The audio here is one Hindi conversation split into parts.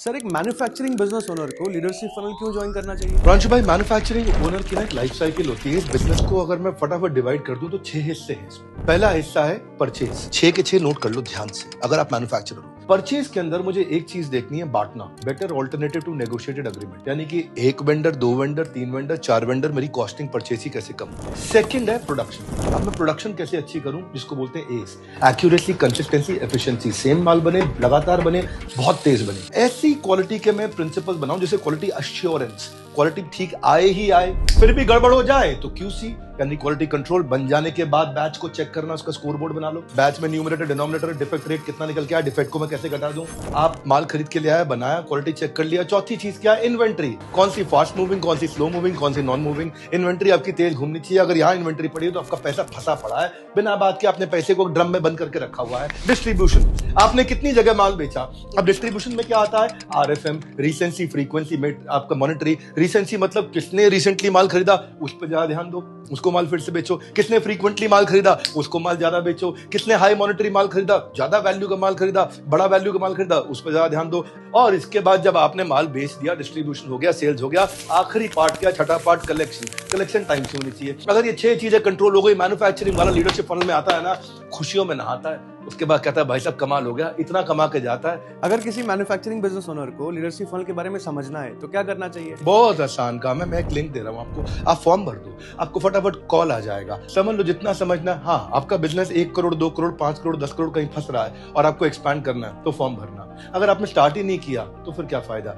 सर, एक मैन्युफैक्चरिंग बिजनेस ओनर को लीडरशिप फनल क्यों ज्वाइन करना चाहिए? प्रांशु भाई, मैन्युफैक्चरिंग ओनर की ना एक लाइफ साइकिल होती है। इस बिजनेस को अगर मैं फटाफट डिवाइड कर दूं तो 6 हिस्से हैं इसमें। पहला हिस्सा है परचेज। 6 के 6 नोट कर लो ध्यान से अगर आप मैन्युफैक्चरर हो। परचेज के अंदर मुझे एक चीज देखनी है, बांटना। Better alternative to negotiated agreement, यानी कि एक वेंडर, 2 वेंडर, 3 वेंडर, 4 वेंडर, मेरी कॉस्टिंग परचेज ही कैसे कम। सेकंड है प्रोडक्शन। अब मैं प्रोडक्शन कैसे अच्छी करूं, जिसको बोलते हैं ace. Accuracy, consistency, efficiency. Same माल बने, लगातार बने, बहुत तेज बने। ऐसी क्वालिटी के मैं प्रिंसिपल्स बनाऊं जैसे क्वालिटी अश्योरेंस, क्वालिटी ठीक आए ही आए, फिर भी गड़बड़ हो जाए तो क्यूसी यानी क्वालिटी कंट्रोल। बन जाने के बाद बैच को चेक करना, उसका स्कोर बोर्ड बना लो। बैच में न्यूमरेटर, डिनोमिनेटर, डिफेक्ट रेट कितना निकल के आया, डिफेक्ट को मैं कैसे घटा दूं। आप माल खरीद के ले आया, बनाया, क्वालिटी चेक कर लिया। चौथी चीज क्या है, इन्वेंट्री। कौन सी फास्ट मूविंग, कौन सी स्लो मूविंग, कौन सी नॉन मूविंग। इन्वेंट्री आपकी तेज घूमनी चाहिए। अगर यहाँ इन्वेंट्री पड़ी है तो आपका पैसा फंसा पड़ा है, बिना बात के आपने पैसे को ड्रम में बंद करके रखा हुआ है। डिस्ट्रीब्यूशन, आपने कितनी जगह माल बेचा। अब डिस्ट्रीब्यूशन में क्या आता है, आरएफएम, रिसेंसी, फ्रीक्वेंसी में आपका मॉनिटरी। रिसेंसी मतलब किसने रिसेंटली माल खरीदा, उस पर ज्यादा ध्यान दो, उसको माल फिर से बेचो। किसने फ्रीक्वेंटली माल खरीदा, उसको माल ज्यादा बेचो। किसने हाई मॉनिटरी माल खरीदा, ज्यादा वैल्यू का माल खरीदा, बड़ा वैल्यू का माल खरीदा, उस पर ज्यादा ध्यान दो। और इसके बाद जब आपने माल बेच दिया, डिस्ट्रीब्यूशन हो गया, सेल्स हो गया, आखिरी पार्ट क्या, छठा पार्ट कलेक्शन। कलेक्शन टाइम से होनी चाहिए। अगर ये 6 चीजें कंट्रोल हो गई, मैन्युफैक्चरिंग वाला लीडरशिप फनल में आता है ना, खुशियों में नहाता है। उसके बाद कहता है भाई साहब कमाल हो गया, इतना कमा के जाता है। अगर किसी मैन्युफैक्चरिंग बिजनेस ओनर को लीडरशिप फनल के बारे में समझना है तो क्या करना चाहिए? बहुत आसान काम है। मैं एक लिंक दे रहा हूं आपको, आप फॉर्म भर दो, आपको फटाफट कॉल आ जाएगा। समझ लो जितना समझना है। हाँ, आपका बिजनेस 1 करोड़, 2 करोड़, 5 करोड़, 10 करोड़ कहीं फंस रहा है और आपको एक्सपैंड करना है तो फॉर्म भरना। अगर आपने स्टार्ट ही नहीं किया तो फिर क्या फायदा।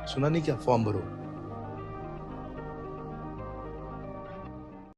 सुना नहीं क्या, फॉर्म भरो।